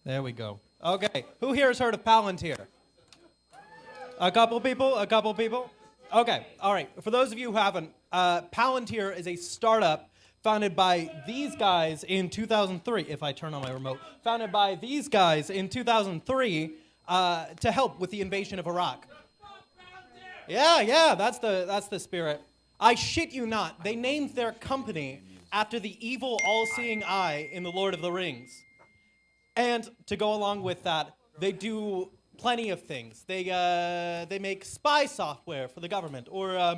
There we go. Okay, who here has heard of Palantir? A couple people? Okay, all right. For those of you who haven't, Palantir is a startup founded by these guys in 2003, if I turn on my remote, founded by these guys in 2003 to help with the invasion of Iraq. Yeah, that's the spirit. I shit you not, they named their company after the evil all-seeing eye in The Lord of the Rings. And to go along with that, they do plenty of things. They make spy software for the government, or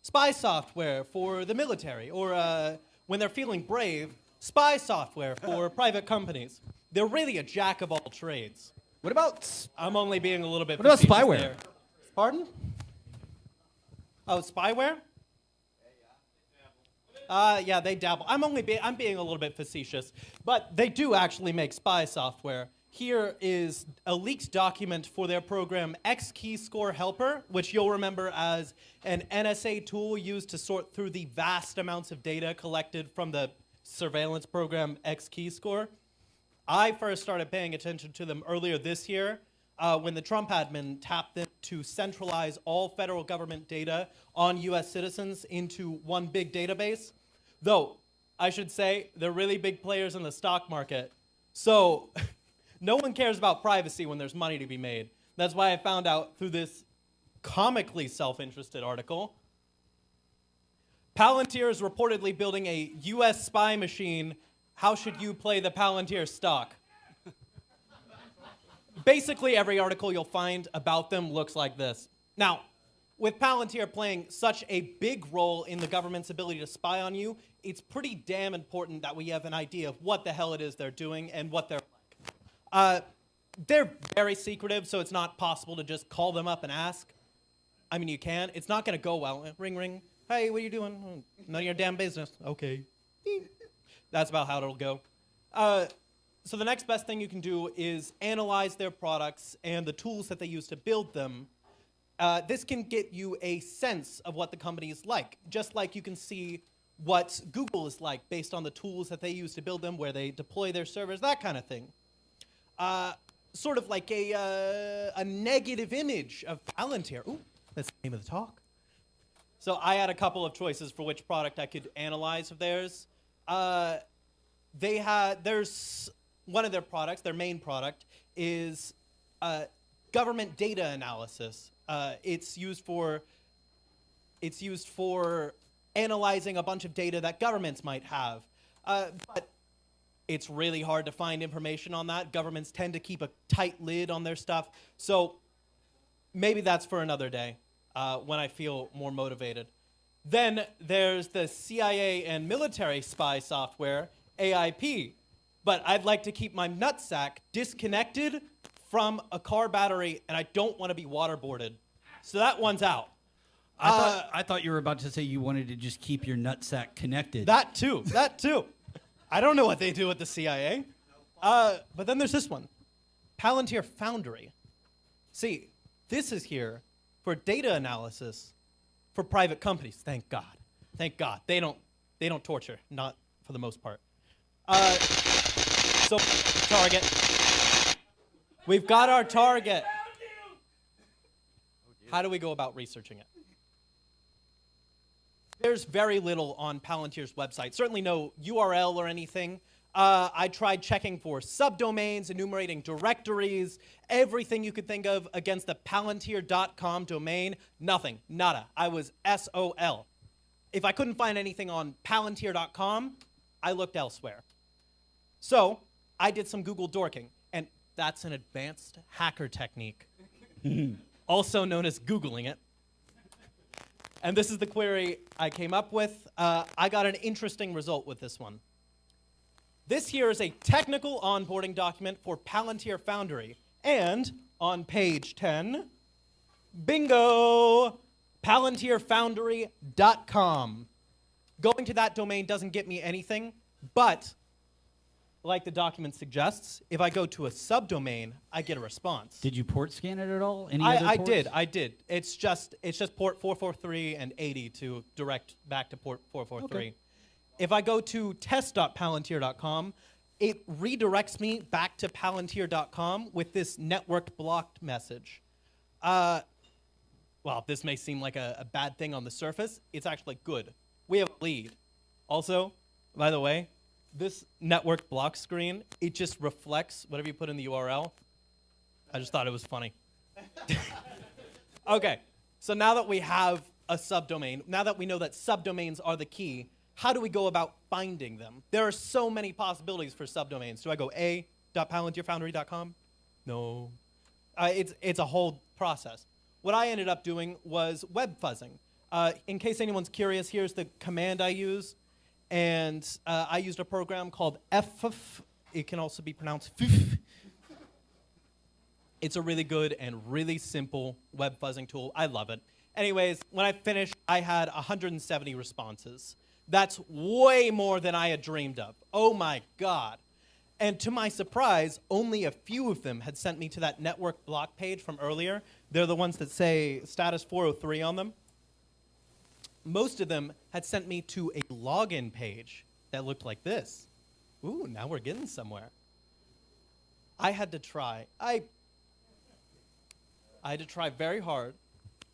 spy software for the military, or when they're feeling brave, spy software for private companies. They're really a jack of all trades. What about? I'm only being a little bit. What about spyware? There. Pardon? Oh, spyware? Yeah, they dabble. I'm being a little bit facetious, but they do actually make spy software. Here is a leaked document for their program X-Keyscore Helper, which you'll remember as an NSA tool used to sort through the vast amounts of data collected from the surveillance program X-Keyscore. I first started paying attention to them earlier this year when the Trump admin tapped them to centralize all federal government data on U.S. citizens into one big database. Though, I should say, they're really big players in the stock market. So, no one cares about privacy when there's money to be made. That's why I found out through this comically self-interested article. Palantir is reportedly building a U.S. spy machine. How should you play the Palantir stock? Basically, every article you'll find about them looks like this. Now, with Palantir playing such a big role in the government's ability to spy on you, it's pretty damn important that we have an idea of what the hell it is they're doing and what they're like. They're very secretive, so it's not possible to just call them up and ask. I mean, you can. It's not going to go well. Ring, ring. Hey, what are you doing? None of your damn business. Okay. That's about how it'll go. So the next best thing you can do is analyze their products and the tools that they use to build them. This can get you a sense of what the company is like, just like you can see what Google is like based on the tools that they use to build them, where they deploy their servers, that kind of thing. Sort of like a negative image of Palantir. Ooh, that's the name of the talk. So I had a couple of choices for which product I could analyze of theirs. There's one of their products, their main product, is government data analysis. It's used for analyzing a bunch of data that governments might have. But it's really hard to find information on that. Governments tend to keep a tight lid on their stuff. So maybe that's for another day when I feel more motivated. Then there's the CIA and military spy software, AIP. But I'd like to keep my nutsack disconnected from a car battery, and I don't want to be waterboarded. So that one's out. I thought you were about to say you wanted to just keep your nutsack connected. That too. I don't know what they do with the CIA. But then there's this one, Palantir Foundry. See, this is here for data analysis for private companies. Thank God. Thank God. They don't torture, not for the most part. So, target. We've got our target. How do we go about researching it? There's very little on Palantir's website. Certainly no URL or anything. I tried checking for subdomains, enumerating directories, everything you could think of against the palantir.com domain. Nothing. Nada. I was SOL. If I couldn't find anything on palantir.com, I looked elsewhere. So I did some Google dorking, and that's an advanced hacker technique, also known as Googling it. And this is the query I came up with. I got an interesting result with this one. This here is a technical onboarding document for Palantir Foundry. And on page 10, bingo, palantirfoundry.com. Going to that domain doesn't get me anything, but like the document suggests, if I go to a subdomain, I get a response. Did you port scan it at all? Any I did. It's just port 443 and 80 to direct back to port 443. Okay. If I go to test.palantir.com, it redirects me back to Palantir.com with this network blocked message. Well, this may seem like a bad thing on the surface. It's actually good. We have a lead. Also, by the way, this network block screen, it just reflects whatever you put in the URL. I just thought it was funny. Okay, so now that we have a subdomain, now that we know that subdomains are the key, how do we go about finding them? There are so many possibilities for subdomains. Do I go a.palantirfoundry.com? No. It's a whole process. What I ended up doing was web fuzzing. In case anyone's curious, here's the command I use. And I used a program called FF. It can also be pronounced FF. It's a really good and really simple web fuzzing tool. I love it. Anyways, when I finished, I had 170 responses. That's way more than I had dreamed of. Oh my God. And to my surprise, only a few of them had sent me to that network block page from earlier. They're the ones that say status 403 on them. Most of them had sent me to a login page that looked like this. Ooh, now we're getting somewhere. I had to try. I had to try very hard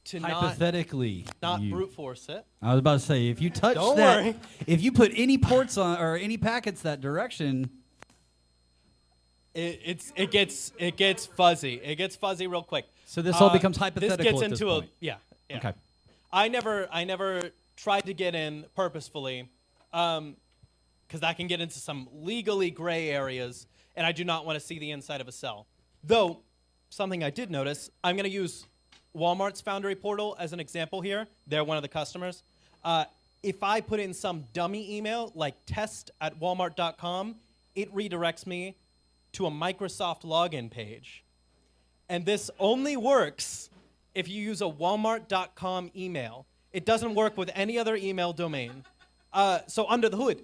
to Hypothetically, not brute force it. I was about to say, if you touch Don't that, worry. if you put any ports on or any packets that direction, it gets fuzzy. It gets fuzzy real quick. so this all becomes hypothetical. This gets at this into point. yeah. Okay. I never tried to get in purposefully, because that can get into some legally gray areas, and I do not want to see the inside of a cell. Though, something I did notice, I'm going to use Walmart's Foundry portal as an example here. They're one of the customers. If I put in some dummy email like test@walmart.com, it redirects me to a Microsoft login page. And this only works if you use a walmart.com email. It doesn't work with any other email domain. So under the hood,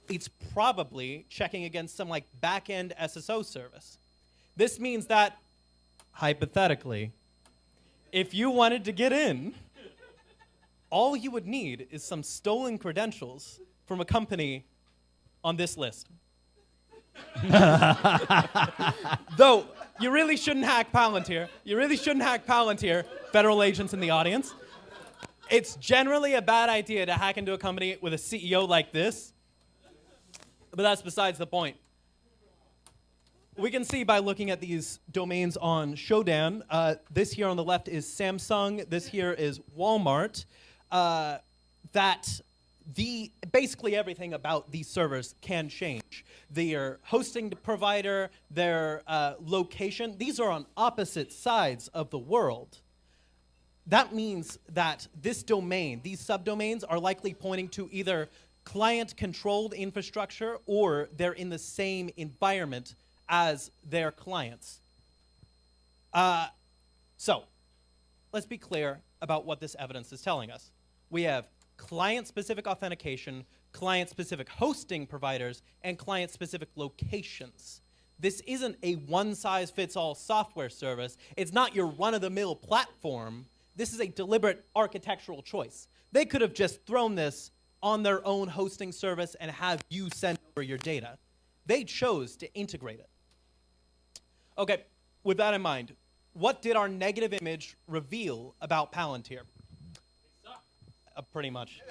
it's probably checking against some like back-end SSO service. This means that, hypothetically, if you wanted to get in, all you would need is some stolen credentials from a company on this list. Though, you really shouldn't hack Palantir. You really shouldn't hack Palantir, federal agents in the audience. It's generally a bad idea to hack into a company with a CEO like this, but that's besides the point. We can see by looking at these domains on Shodan, this here on the left is Samsung, this here is Walmart, that basically everything about these servers can change. Their hosting provider, their location, these are on opposite sides of the world. That means that this domain, these subdomains are likely pointing to either client-controlled infrastructure or they're in the same environment as their clients. So, let's be clear about what this evidence is telling us. We have client-specific authentication, client-specific hosting providers, and client-specific locations. This isn't a one-size-fits-all software service. It's not your run-of-the-mill platform. This is a deliberate architectural choice. They could have just thrown this on their own hosting service and have you send over your data. They chose to integrate it. Okay, with that in mind, what did our negative image reveal about Palantir? Pretty much.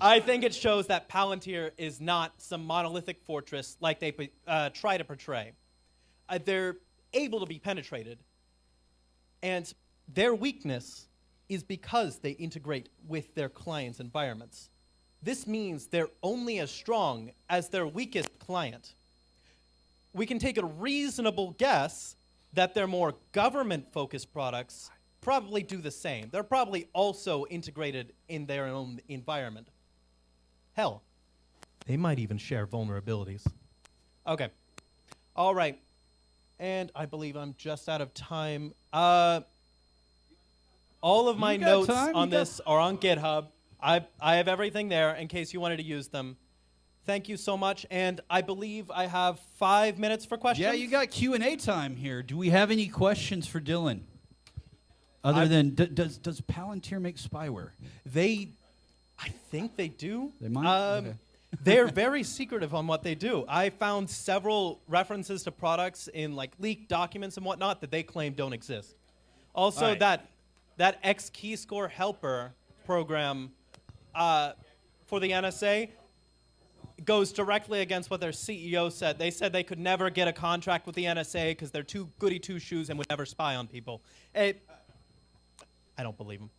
I think it shows that Palantir is not some monolithic fortress like they try to portray. They're able to be penetrated, and their weakness is because they integrate with their clients' environments. This means they're only as strong as their weakest client. We can take a reasonable guess that their more government-focused products probably do the same. They're probably also integrated in their own environment. Hell, they might even share vulnerabilities. Okay. All right. And I believe I'm just out of time. All of my notes on this are on GitHub. I have everything there in case you wanted to use them. Thank you so much, and I believe I have 5 minutes for questions. Yeah, you got Q&A time here. Do we have any questions for Dylan? Other than, does Palantir make spyware? I think they do. They might? Okay. They're very secretive on what they do. I found several references to products in like leaked documents and whatnot that they claim don't exist. Also, All right. that X Keyscore helper program for the NSA goes directly against what their CEO said. They said they could never get a contract with the NSA because they're too goody two shoes and would never spy on people. I don't believe them.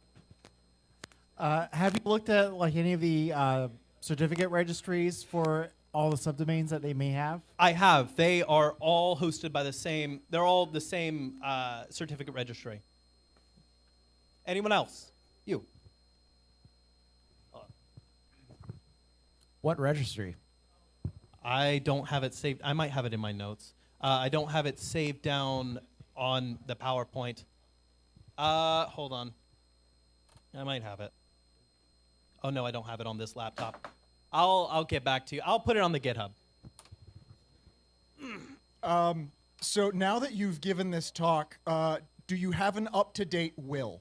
Have you looked at like any of the certificate registries for all the subdomains that they may have? I have. They are all hosted by the same. They're all the same certificate registry. Anyone else? You. What registry? I don't have it saved. I might have it in my notes. I don't have it saved down on the PowerPoint. Hold on. I might have it. Oh no, I don't have it on this laptop. I'll get back to you. I'll put it on the GitHub. So now that you've given this talk, do you have an up-to-date will?